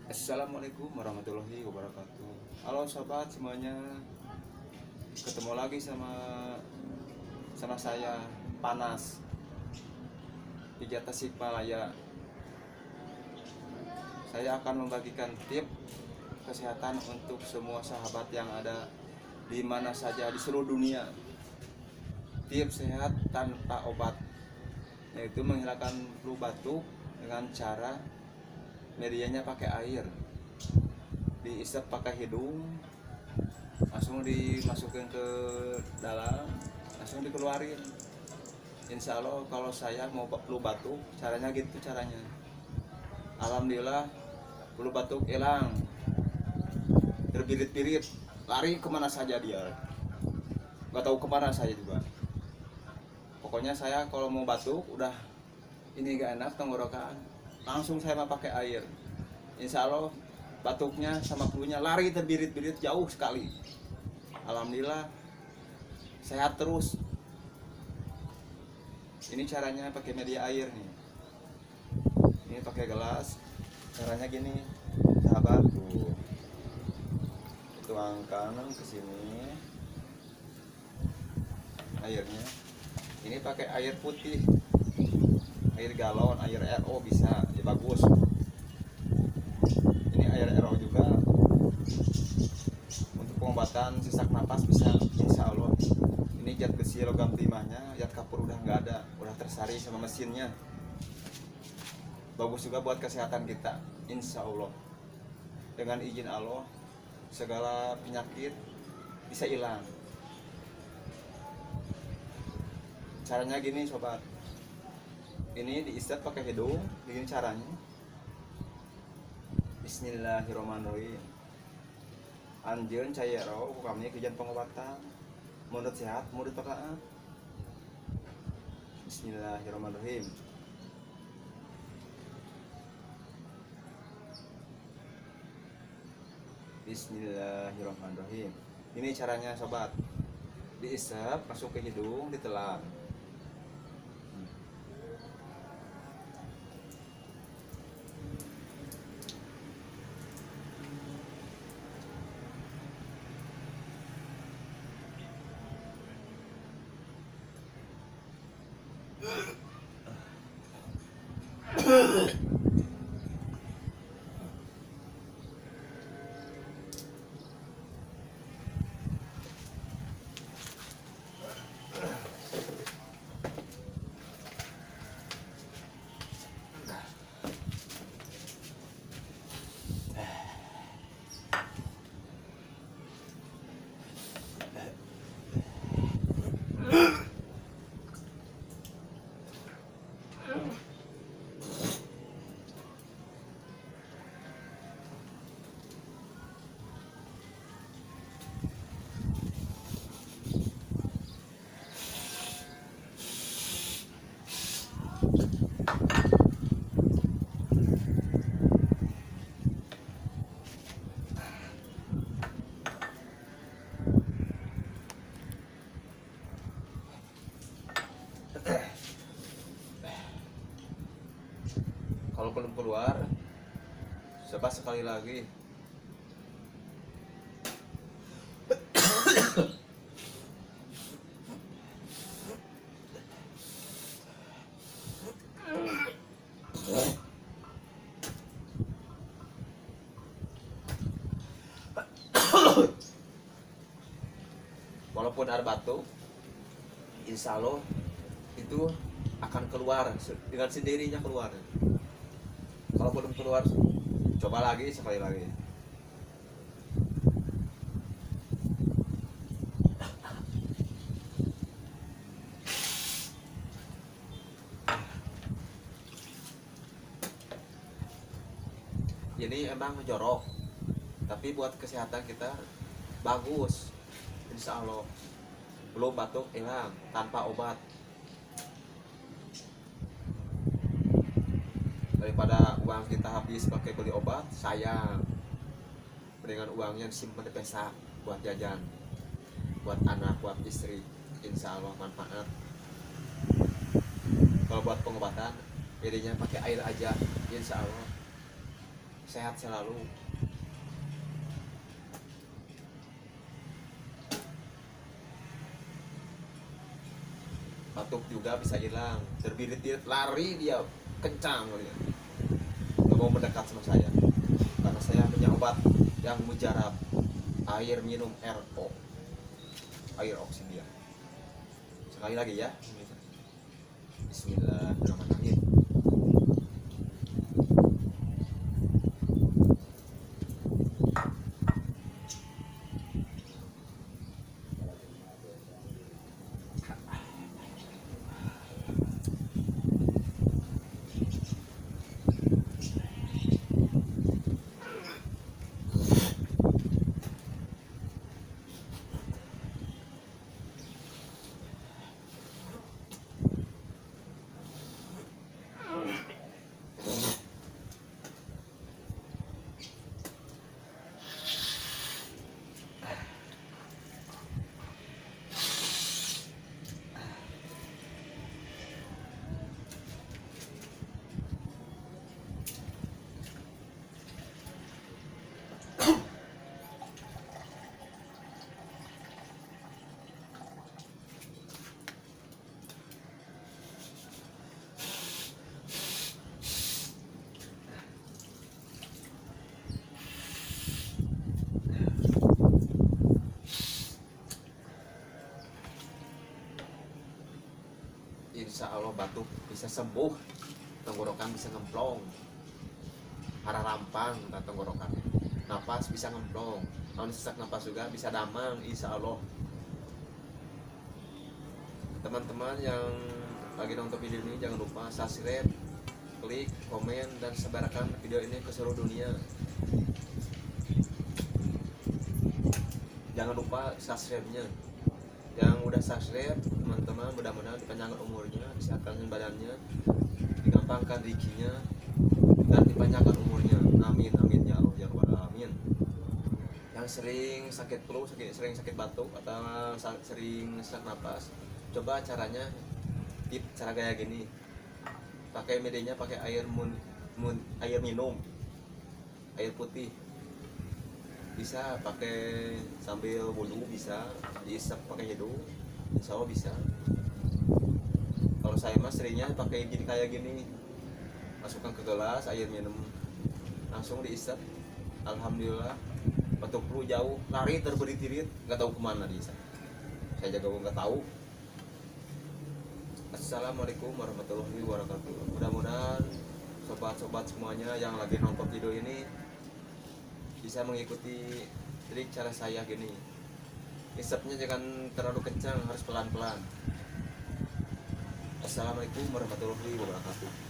Assalamualaikum warahmatullahi wabarakatuh. Halo sobat semuanya, ketemu lagi sama saya Panas di Tasikmalaya. Saya akan membagikan tips kesehatan untuk semua sahabat yang ada di mana saja di seluruh dunia. Tips sehat tanpa obat, yaitu menghilangkan flu batuk dengan cara medianya pakai air, diisap pakai hidung, langsung dimasukin ke dalam, langsung dikeluarin. Insya Allah kalau saya mau flu batuk, caranya gitu caranya. Alhamdulillah flu batuk hilang, terbirit-birit, lari kemana saja dia, nggak tahu kemana saya juga. Pokoknya saya kalau mau batuk udah ini gak enak tenggorokan, langsung saya mau pakai air. Insya Allah batuknya sama flu-nya lari terbirit-birit jauh sekali. Alhamdulillah sehat terus. Ini caranya pakai media air nih. Ini pakai gelas. Caranya gini, sahabat tuh. Tuangkan ke sini airnya. Ini pakai air putih, air galon, air RO bisa, ya bagus. Ini air RO juga untuk pengobatan sesak napas bisa, insya Allah. Ini zat besi logam timahnya, zat kapur udah nggak ada, udah tersari sama mesinnya. Bagus juga buat kesehatan kita, insya Allah. Dengan izin Allah, segala penyakit bisa hilang. Caranya gini sobat, ini diisap pakai hidung, begini caranya. Bismillahirrahmanirrahim. Anjeun cairo kami kejian pengobatan, mulut sehat, mulut pekaat. Bismillahirrahmanirrahim. Bismillahirrahmanirrahim. Ini caranya sobat, diisap masuk ke hidung, ditelan. Kalau belum keluar, coba sekali lagi. Walaupun ada batuk, insya Allah itu akan keluar dengan sendirinya keluar. Kalau belum keluar, coba lagi sekali lagi. Ini emang jorok, tapi buat kesehatan kita bagus, insya Allah. Belum batuk hilang tanpa obat. Daripada uang kita habis pakai beli obat, sayang. Mendingan uangnya disimpan di pesak buat jajan, buat anak, buat istri, insya Allah manfaat. Kalau buat pengobatan, jadinya pakai air aja, insya Allah sehat selalu. Batuk juga bisa hilang, terbirit-birit lari dia kencang dia. Nggak mau mendekat sama saya karena saya punya obat yang mujarab, air minum RO, air oksigen. Sekali lagi ya, Bismillahirrahmanirrahim. Insya Allah batuk bisa sembuh, tenggorokan bisa ngemplong, arah rampang dan tenggorokan, napas bisa ngemplong, kalau sesak napas juga bisa damang. Insya Allah. Teman-teman yang lagi nonton video ini jangan lupa subscribe, klik, komen, dan sebarkan video ini ke seluruh dunia. Jangan lupa subscribe-nya. Yang udah subscribe, teman-teman mudah-mudahan dipanjangkan umurnya, disehatkan badannya, digampangkan rezekinya, dan dipanjangkan umurnya. Amin amin ya Allah ya Rabbal alamin. Yang sering sakit flu, sering sakit batuk atau sering sesak napas, coba caranya cara kayak gini. Pakai medianya, pakai air air minum, air putih. Bisa pakai sambil wudhu, bisa diisap pakai hidung, insya Allah bisa. Kalau saya mah seringnya pakai gini, kayak gini, masukkan ke gelas air minum, langsung diisap. Alhamdulillah batuk flu jauh, lari terberit-berit nggak tahu kemana dia. Saya jaga nggak tahu. Assalamualaikum warahmatullahi wabarakatuh. Mudah-mudahan sobat-sobat semuanya yang lagi nonton video ini bisa mengikuti trik cara saya gini. Isapnya jangan terlalu kencang, harus pelan-pelan. Assalamualaikum warahmatullahi wabarakatuh.